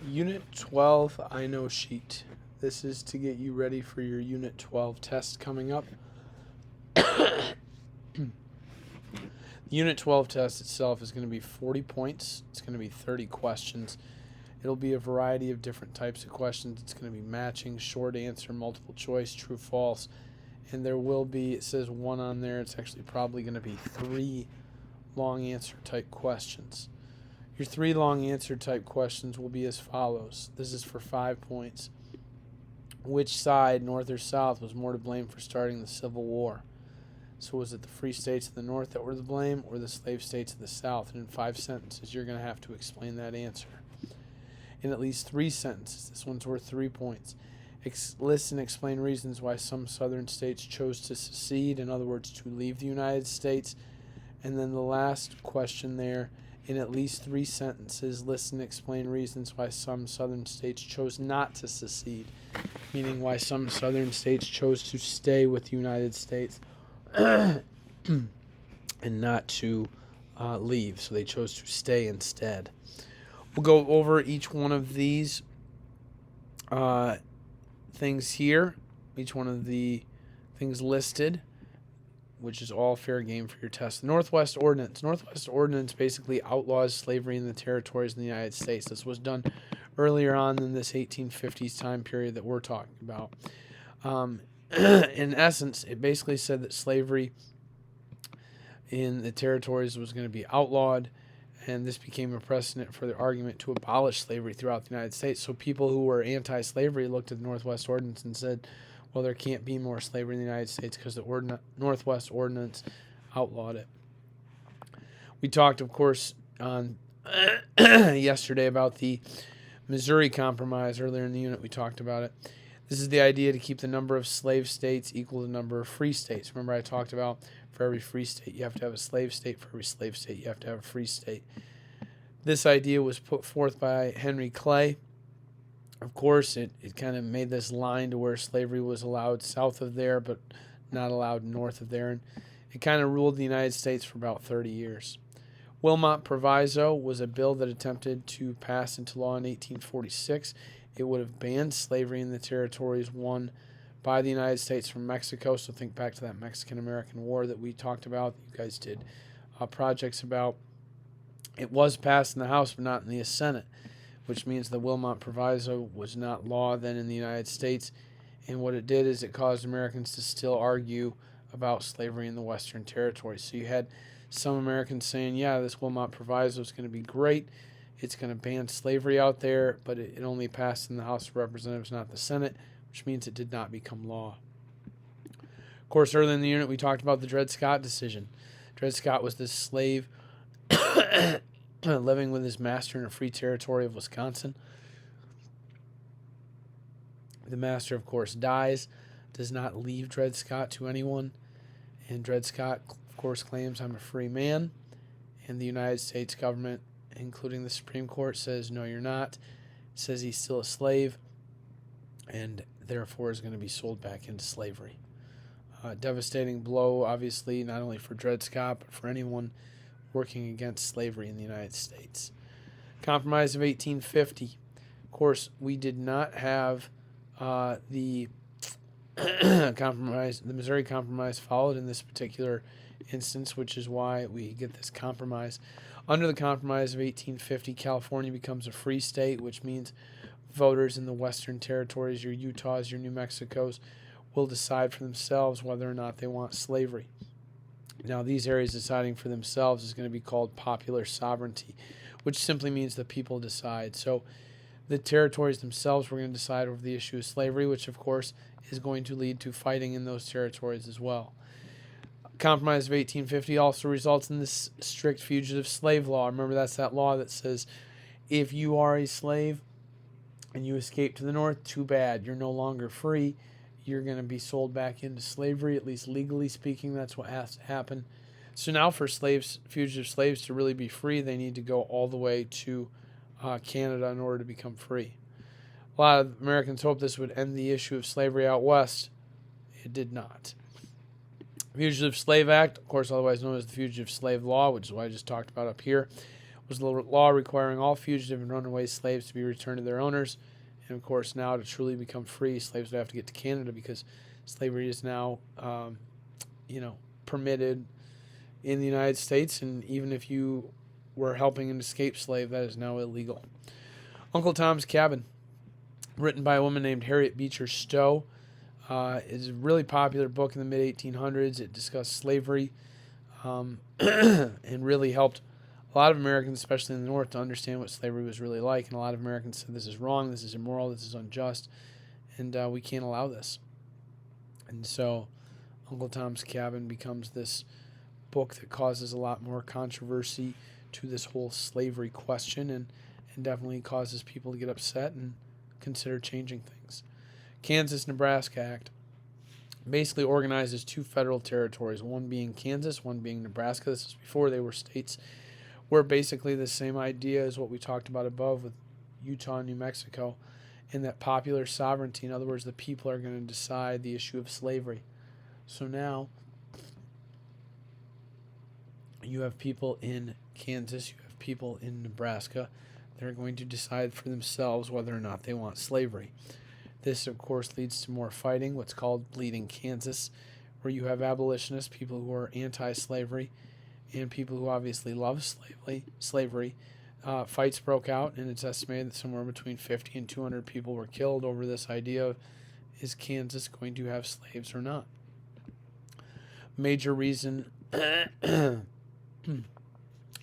Unit 12 I know sheet. This is to get you ready for your Unit 12 test coming up. The Unit 12 test itself is going to be 40 points. It's going to be 30 questions. It'll be a variety of different types of questions. It's going to be matching, short answer, multiple choice, true, false. And there will be, it says one on there, it's actually probably going to be 3 long answer type questions. Your 3 long answer type questions will be as follows. This is for 5 points. Which side, North or South, was more to blame for starting the Civil War? So was it the free states of the North that were to blame, or the slave states of the South? And in 5 sentences, you're going to have to explain that answer. In at least 3 sentences, this one's worth 3 points. List and explain reasons why some southern states chose to secede, in other words, to leave the United States. And then the last question there, in at least 3 sentences, list and explain reasons why some southern states chose not to secede, meaning why some southern states chose to stay with the United States and not to leave. So they chose to stay instead. We'll go over each one of these things here, each one of the things listed, which is all fair game for your test. The Northwest Ordinance. Northwest Ordinance basically outlaws slavery in the territories in the United States. This was done earlier on in this 1850s time period that we're talking about. In essence, it basically said that slavery in the territories was going to be outlawed, and this became a precedent for the argument to abolish slavery throughout the United States. So people who were anti-slavery looked at the Northwest Ordinance and said, well, there can't be more slavery in the United States because the Northwest Ordinance outlawed it. We talked, of course, on yesterday about the Missouri Compromise. Earlier in the unit, we talked about it. This is the idea to keep the number of slave states equal to the number of free states. Remember, I talked about for every free state, you have to have a slave state. For every slave state, you have to have a free state. This idea was put forth by Henry Clay. Of course, it kind of made this line to where slavery was allowed south of there, but not allowed north of there. And it kind of ruled the United States for about 30 years. Wilmot Proviso was a bill that attempted to pass into law in 1846. It would have banned slavery in the territories won by the United States from Mexico. So think back to that Mexican-American War that we talked about. You guys did projects about. It was passed in the House, but not in the Senate, which means the Wilmot Proviso was not law then in the United States. And what it did is it caused Americans to still argue about slavery in the Western territories. So you had some Americans saying, yeah, this Wilmot Proviso is going to be great. It's going to ban slavery out there, but it only passed in the House of Representatives, not the Senate, which means it did not become law. Of course, earlier in the unit, we talked about the Dred Scott decision. Dred Scott was this slave living with his master in a free territory of Wisconsin. The master, of course, dies, does not leave Dred Scott to anyone, and Dred Scott, of course, claims, I'm a free man, and the United States government, including the Supreme Court, says, no, you're not. It says he's still a slave, and therefore is going to be sold back into slavery. Devastating blow, obviously, not only for Dred Scott, but for anyone working against slavery in the United States. Compromise of 1850. Of course, we did not have the compromise, the Missouri Compromise followed in this particular instance, which is why we get this compromise. Under the Compromise of 1850, California becomes a free state, which means voters in the Western territories, your Utahs, your New Mexicos, will decide for themselves whether or not they want slavery. Now, these areas deciding for themselves is going to be called popular sovereignty, which simply means the people decide. So the territories themselves were going to decide over the issue of slavery, which, of course, is going to lead to fighting in those territories as well. Compromise of 1850 also results in this strict fugitive slave law. Remember, that's that law that says if you are a slave and you escape to the north, too bad. You're no longer free. You're going to be sold back into slavery, at least legally speaking. That's what has to happen. So now for fugitive slaves to really be free, they need to go all the way to Canada in order to become free. A lot of Americans hoped this would end the issue of slavery out west. It did not. Fugitive Slave Act, of course, otherwise known as the Fugitive Slave Law, which is what I just talked about up here, was the law requiring all fugitive and runaway slaves to be returned to their owners. And, of course, now to truly become free, slaves would have to get to Canada because slavery is now, permitted in the United States. And even if you were helping an escaped slave, that is now illegal. Uncle Tom's Cabin, written by a woman named Harriet Beecher Stowe, is a really popular book in the mid-1800s. It discussed slavery and really helped a lot of Americans, especially in the North, to understand what slavery was really like. And a lot of Americans said, this is wrong, this is immoral, this is unjust, and we can't allow this. And so Uncle Tom's Cabin becomes this book that causes a lot more controversy to this whole slavery question, and definitely causes people to get upset and consider changing things. Kansas-Nebraska Act basically organizes two federal territories, one being Kansas, one being Nebraska. This is before they were states, where basically the same idea as what we talked about above with Utah and New Mexico, in that popular sovereignty, in other words, the people are going to decide the issue of slavery. So now you have people in Kansas, you have people in Nebraska. They're going to decide for themselves whether or not they want slavery. This, of course, leads to more fighting, what's called Bleeding Kansas, where you have abolitionists, people who are anti-slavery, and people who obviously love slavery. Fights broke out, and it's estimated that somewhere between 50 and 200 people were killed over this idea of, is Kansas going to have slaves or not? Major reason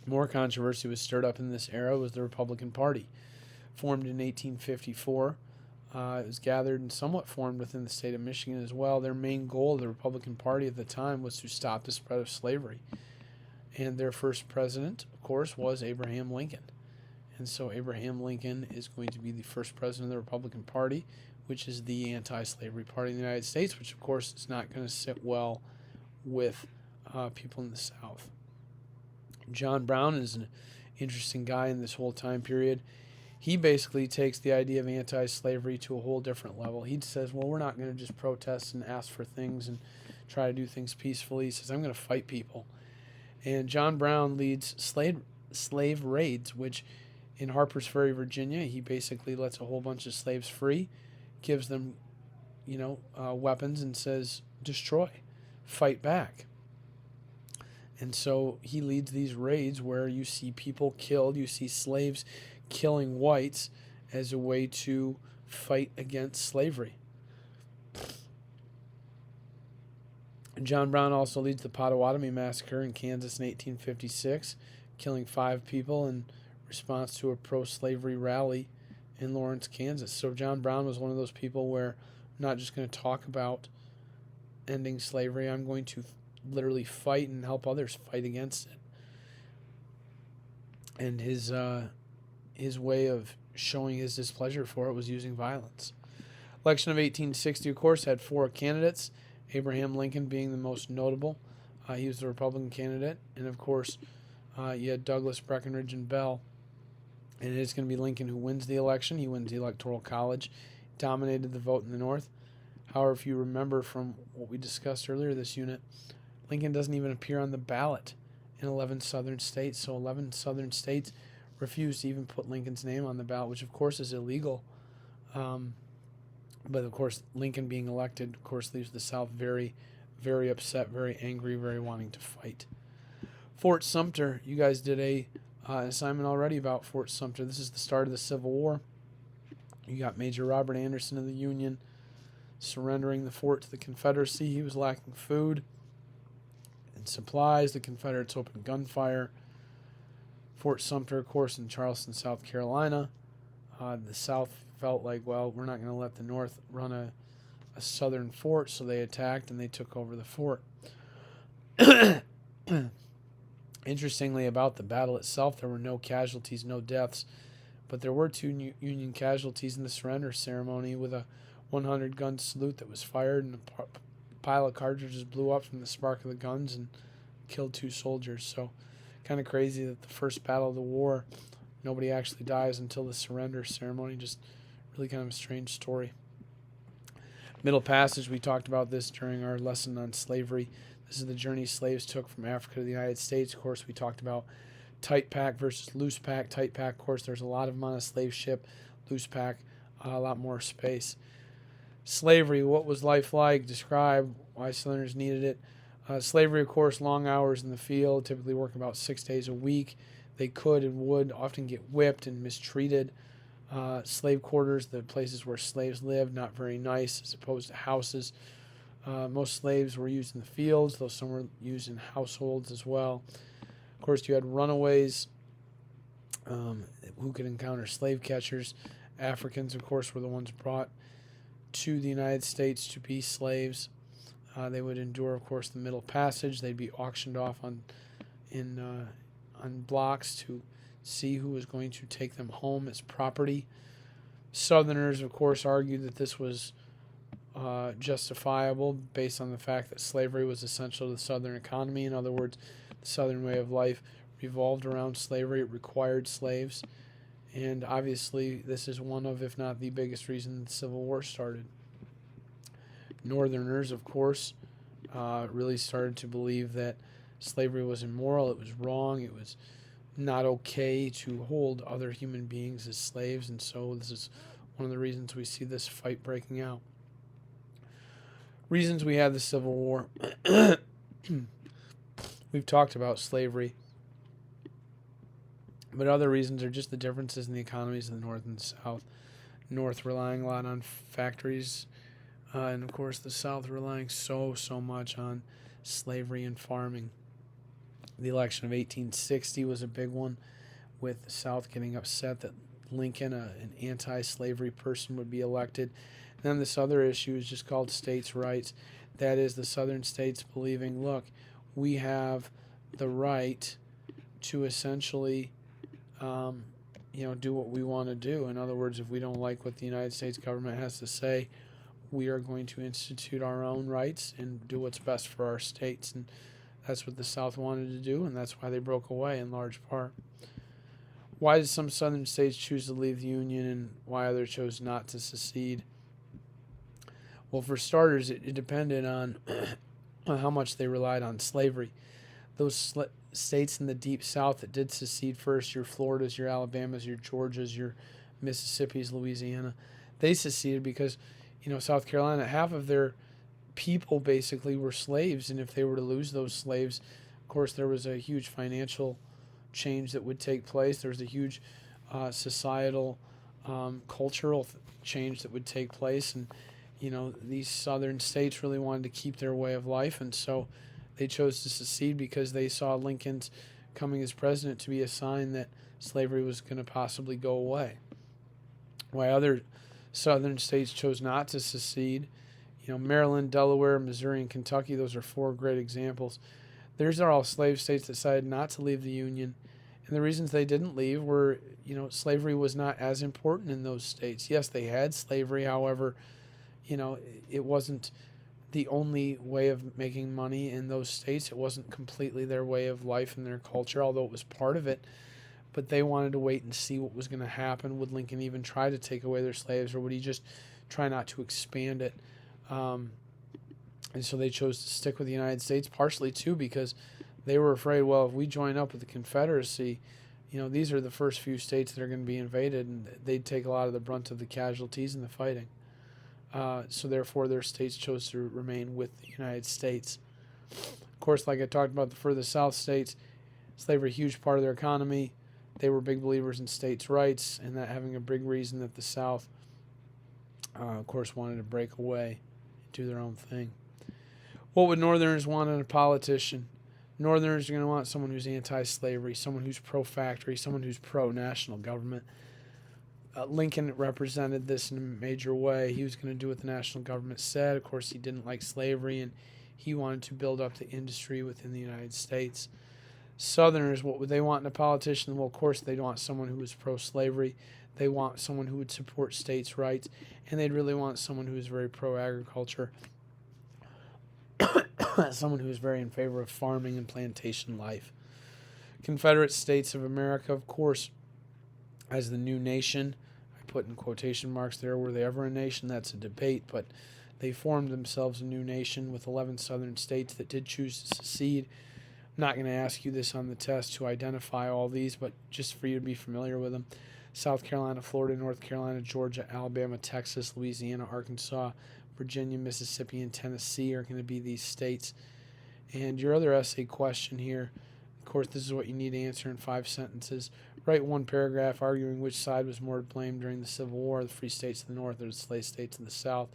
more controversy was stirred up in this era was the Republican Party. Formed in 1854, it was gathered and somewhat formed within the state of Michigan as well. Their main goal of the Republican Party at the time was to stop the spread of slavery. And their first president, of course, was Abraham Lincoln. And so Abraham Lincoln is going to be the first president of the Republican Party, which is the anti-slavery party in the United States, which, of course, is not going to sit well with people in the South. John Brown is an interesting guy in this whole time period. He basically takes the idea of anti-slavery to a whole different level. He says, well, we're not going to just protest and ask for things and try to do things peacefully. He says, I'm going to fight people. And John Brown leads slave raids, which in Harpers Ferry, Virginia, he basically lets a whole bunch of slaves free, gives them, weapons, and says, destroy, fight back. And so he leads these raids where you see people killed, you see slaves killing whites as a way to fight against slavery. John Brown also leads the Potawatomi Massacre in Kansas in 1856, killing 5 people in response to a pro-slavery rally in Lawrence, Kansas. So John Brown was one of those people where I'm not just going to talk about ending slavery, I'm going to literally fight and help others fight against it. And his way of showing his displeasure for it was using violence. Election of 1860, of course, had 4 candidates, Abraham Lincoln being the most notable. He was the Republican candidate. And, of course, you had Douglas, Breckinridge, and Bell. And it is going to be Lincoln who wins the election. He wins the Electoral College, dominated the vote in the North. However, if you remember from what we discussed earlier this unit, Lincoln doesn't even appear on the ballot in 11 southern states. So 11 southern states refused to even put Lincoln's name on the ballot, which, of course, is illegal. But, of course, Lincoln being elected, of course, leaves the South very, very upset, very angry, very wanting to fight. Fort Sumter, you guys did an assignment already about Fort Sumter. This is the start of the Civil War. You got Major Robert Anderson of the Union surrendering the fort to the Confederacy. He was lacking food and supplies. The Confederates opened gunfire. Fort Sumter, of course, in Charleston, South Carolina. The South felt like, well, we're not going to let the North run a southern fort, so they attacked and they took over the fort. Interestingly, about the battle itself, there were no casualties, no deaths, but there were 2 Union casualties in the surrender ceremony with a 100-gun salute that was fired, and a pile of cartridges blew up from the spark of the guns and killed 2 soldiers. So kind of crazy that the first battle of the war, nobody actually dies until the surrender ceremony. Just really kind of a strange story. Middle Passage, we talked about this during our lesson on slavery. This is the journey slaves took from Africa to the United States. Of course, we talked about tight pack versus loose pack. Tight pack, of course, there's a lot of them on a slave ship. Loose pack, a lot more space. Slavery, what was life like? Describe why Southerners needed it. Slavery, of course, long hours in the field, typically working about 6 days a week. They could and would often get whipped and mistreated. Slave quarters, the places where slaves lived, not very nice as opposed to houses. Most slaves were used in the fields, though some were used in households as well. Of course, you had runaways who could encounter slave catchers. Africans, of course, were the ones brought to the United States to be slaves. They would endure, of course, the Middle Passage. They'd be auctioned off on blocks to see who was going to take them home as property. Southerners, of course, argued that this was justifiable based on the fact that slavery was essential to the Southern economy. In other words, the Southern way of life revolved around slavery. It required slaves. And obviously, this is one of, if not the biggest reason the Civil War started. Northerners, of course, really started to believe that slavery was immoral, it was wrong, it was not okay to hold other human beings as slaves, and so this is one of the reasons we see this fight breaking out. Reasons we had the Civil War. We've talked about slavery, but other reasons are just the differences in the economies of the North and the South. North relying a lot on factories, and of course the South relying so much on slavery and farming. The election of 1860 was a big one, with the South getting upset that Lincoln, an anti-slavery person, would be elected. And then this other issue is just called states' rights. That is, the Southern states believing, look, we have the right to essentially do what we want to do. In other words, if we don't like what the United States government has to say, we are going to institute our own rights and do what's best for our states. And that's what the South wanted to do, and that's why they broke away in large part. Why did some Southern states choose to leave the Union and why others chose not to secede? Well, for starters, it depended on how much they relied on slavery. Those states in the Deep South that did secede first, your Floridas, your Alabamas, your Georgias, your Mississippis, Louisiana, they seceded because, South Carolina, half of their people basically were slaves, and if they were to lose those slaves, of course, there was a huge financial change that would take place. There was a huge societal, cultural change that would take place, and these southern states really wanted to keep their way of life, and so they chose to secede because they saw Lincoln's coming as president to be a sign that slavery was going to possibly go away. Why other southern states chose not to secede, Maryland, Delaware, Missouri, and Kentucky, those are 4 great examples. Those are all slave states that decided not to leave the Union. And the reasons they didn't leave were, slavery was not as important in those states. Yes, they had slavery. However, it wasn't the only way of making money in those states. It wasn't completely their way of life and their culture, although it was part of it. But they wanted to wait and see what was going to happen. Would Lincoln even try to take away their slaves, or would he just try not to expand it? And so they chose to stick with the United States, partially, too, because they were afraid, well, if we join up with the Confederacy, these are the first few states that are going to be invaded, and they'd take a lot of the brunt of the casualties in the fighting. So therefore, their states chose to remain with the United States. Of course, like I talked about, the further south states, slavery a huge part of their economy. They were big believers in states' rights, and that having a big reason that the South, of course, wanted to break away and do their own thing. What would Northerners want in a politician? Northerners are going to want someone who's anti-slavery, someone who's pro-factory, someone who's pro-national government. Lincoln represented this in a major way. He was going to do what the national government said. Of course, he didn't like slavery, and he wanted to build up the industry within the United States. Southerners, what would they want in a politician? Well, of course, they'd want someone who was pro-slavery. They want someone who would support states' rights, and they'd really want someone who is very pro-agriculture, someone who is very in favor of farming and plantation life. Confederate States of America, of course, as the new nation, I put in quotation marks there, were they ever a nation? That's a debate, but they formed themselves a new nation with 11 southern states that did choose to secede. not going to ask you this on the test to identify all these, but just for you to be familiar with them. South Carolina, Florida, North Carolina, Georgia, Alabama, Texas, Louisiana, Arkansas, Virginia, Mississippi, and Tennessee are going to be these states. And your other essay question here, of course, this is what you need to answer in 5 sentences. Write one paragraph arguing which side was more to blame during the Civil War, the free states of the North or the slave states of the South.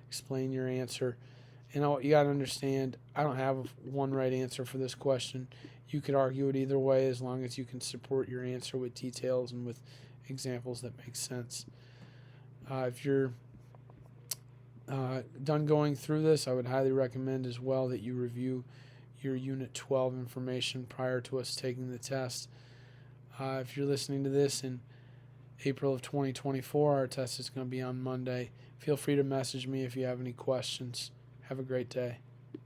Explain your answer. And you got to understand, I don't have one right answer for this question. You could argue it either way as long as you can support your answer with details and with examples that make sense. If you're done going through this, I would highly recommend as well that you review your Unit 12 information prior to us taking the test. If you're listening to this in April of 2024, our test is going to be on Monday. Feel free to message me if you have any questions. Have a great day.